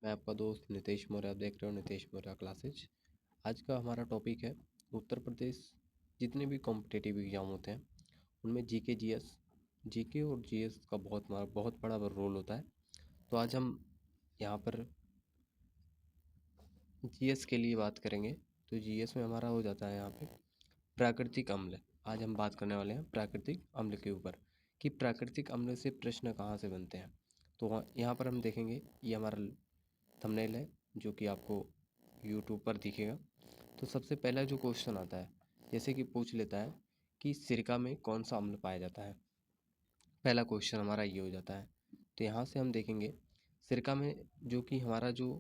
मैं आपका दोस्त नितेश मौर्य। आप देख रहे हो नितेश मौर्य क्लासेज। आज का हमारा टॉपिक है उत्तर प्रदेश। जितने भी कॉम्पिटिटिव एग्जाम होते हैं उनमें जीके जीएस, जीके और जीएस का बहुत बड़ा रोल होता है। तो आज हम यहाँ पर जीएस के लिए बात करेंगे। तो जीएस में हमारा हो जाता है यहाँ पे प्राकृतिक अम्ल। आज हम बात करने वाले हैं प्राकृतिक अम्ल के ऊपर कि प्राकृतिक अम्ल से प्रश्न कहाँ से बनते हैं। तो यहाँ पर हम देखेंगे, ये हमारा थंबनेल है जो कि आपको यूट्यूब पर दिखेगा। तो सबसे पहला जो क्वेश्चन आता है, जैसे कि पूछ लेता है कि सिरका में कौन सा अम्ल पाया जाता है। पहला क्वेश्चन हमारा ये हो जाता है। तो यहाँ से हम देखेंगे सिरका में, जो कि हमारा जो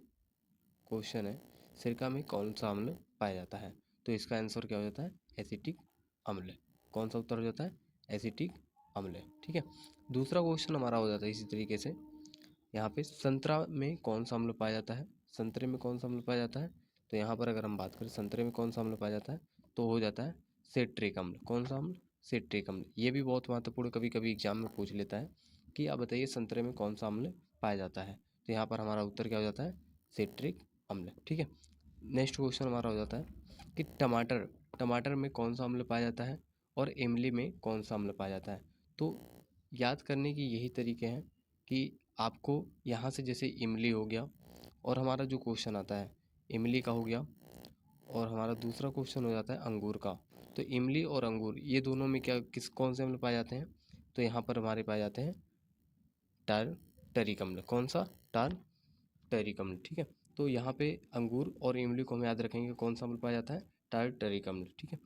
क्वेश्चन है, सिरका में कौन सा अम्ल पाया जाता है। तो इसका आंसर क्या हो जाता है, एसिटिक अम्ल। कौन सा उत्तर हो जाता है, एसिटिक अम्ल। ठीक है। दूसरा क्वेश्चन हमारा हो जाता है इसी तरीके से, यहाँ पे संतरा में कौन सा अम्ल पाया जाता है। संतरे में कौन सा अम्ल पाया जाता है। तो यहाँ पर अगर हम बात करें संतरे में कौन सा अम्ल पाया जाता है, तो हो जाता है सिट्रिक अम्ल। कौन सा अम्ल, सिट्रिक अम्ल। ये भी बहुत महत्वपूर्ण, कभी कभी एग्जाम में पूछ लेता है कि आप बताइए संतरे में कौन सा अम्ल पाया जाता है। तो यहाँ पर हमारा उत्तर क्या हो जाता है, सिट्रिक अम्ल। ठीक है। नेक्स्ट क्वेश्चन हमारा हो जाता है कि टमाटर में कौन सा अम्ल पाया जाता है और इमली में कौन सा अम्ल पाया जाता है। तो याद करने की यही तरीके हैं कि आपको यहाँ से जैसे इमली हो गया, और हमारा जो क्वेश्चन आता है इमली का हो गया, और हमारा दूसरा क्वेश्चन हो जाता है अंगूर का। तो इमली और अंगूर ये दोनों में कौन से अम्ल पाए जाते हैं। तो यहाँ पर हमारे पाए जाते हैं टारटरिक अम्ल। कौन सा, टारटरिक अम्ल। ठीक है। तो यहाँ पे अंगूर और इमली को हम याद रखेंगे, कौन सा अम्ल पाया जाता है, टारटरिक अम्ल। ठीक है।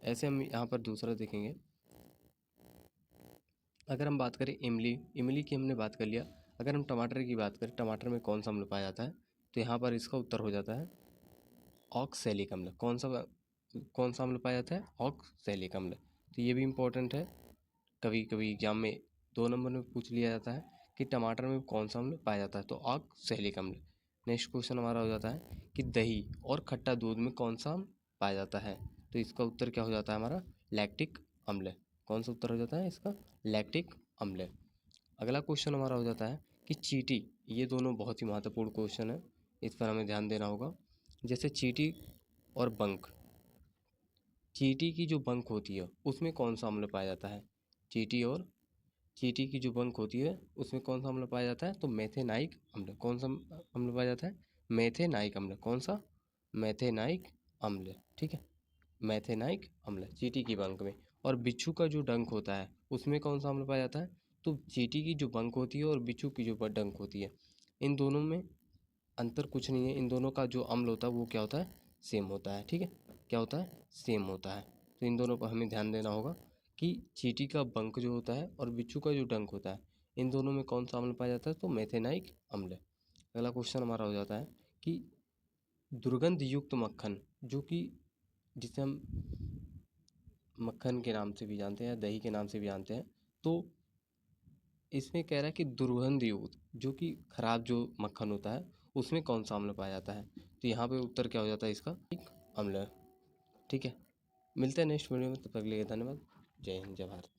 ऐसे हम यहाँ पर दूसरा देखेंगे, अगर हम बात करें इमली की हमने बात कर लिया। अगर हम टमाटर की बात करें, टमाटर में कौन सा अम्ल पाया जाता है, तो यहाँ पर इसका उत्तर हो जाता है ऑक्सैलिक अम्ल। कौन सा अम्ल पाया जाता है, ऑक्सैलिक अम्ल। तो ये भी इम्पोर्टेंट है, कभी कभी एग्जाम में 2 नंबर में पूछ लिया जाता है कि टमाटर में कौन सा अम्ल पाया जाता है, तो ऑक्सैलिक अम्ल। नेक्स्ट क्वेश्चन हमारा हो जाता है कि दही और खट्टा दूध में कौन सा अम्ल पाया जाता है। तो इसका उत्तर क्या हो जाता है हमारा, लैक्टिक अम्ल। कौन सा उत्तर हो जाता है इसका, लैक्टिक अम्ल। अगला क्वेश्चन हमारा हो जाता है कि चींटी। ये दोनों बहुत ही महत्वपूर्ण क्वेश्चन है, इस पर हमें ध्यान देना होगा। जैसे चींटी और बंक, चींटी की जो बंक होती है उसमें कौन सा अम्ल पाया जाता है। चींटी की जो बंक होती है उसमें कौन सा अम्ल पाया जाता है, तो मेथेनाइक अम्ल। कौन सा अम्ल पाया जाता है, मेथेनाइक अम्ल। कौन सा, मेथेनाइक अम्ल। ठीक है, मेथेनाइक अम्ल चींटी की बंक में। और बिच्छू का जो डंक होता है उसमें कौन सा अम्ल पाया जाता है, तो चींटी की जो बंक होती है और बिच्छू की जो डंक होती है, इन दोनों में अंतर कुछ नहीं है। इन दोनों का जो अम्ल होता है वो क्या होता है, सेम होता है। ठीक है, क्या होता है, सेम होता है। तो इन दोनों पर हमें ध्यान देना होगा कि चींटी का बंक जो होता है और बिच्छू का जो डंक होता है, इन दोनों में कौन सा अम्ल पाया जाता है, तो मेथेनाइक अम्ल। अगला क्वेश्चन हमारा हो जाता है कि दुर्गंध युक्त मक्खन, जो कि जिसे हम मक्खन के नाम से भी जानते हैं, दही के नाम से भी जानते हैं, तो इसमें कह रहा है कि दुर्गंध युक्त, जो कि खराब जो मक्खन होता है उसमें कौन सा अम्ल पाया जाता है। तो यहाँ पे उत्तर क्या हो जाता है इसका, अम्ल। ठीक है। मिलते हैं नेक्स्ट वीडियो में, तब तक के लिए धन्यवाद। जय हिंद, जय भारत।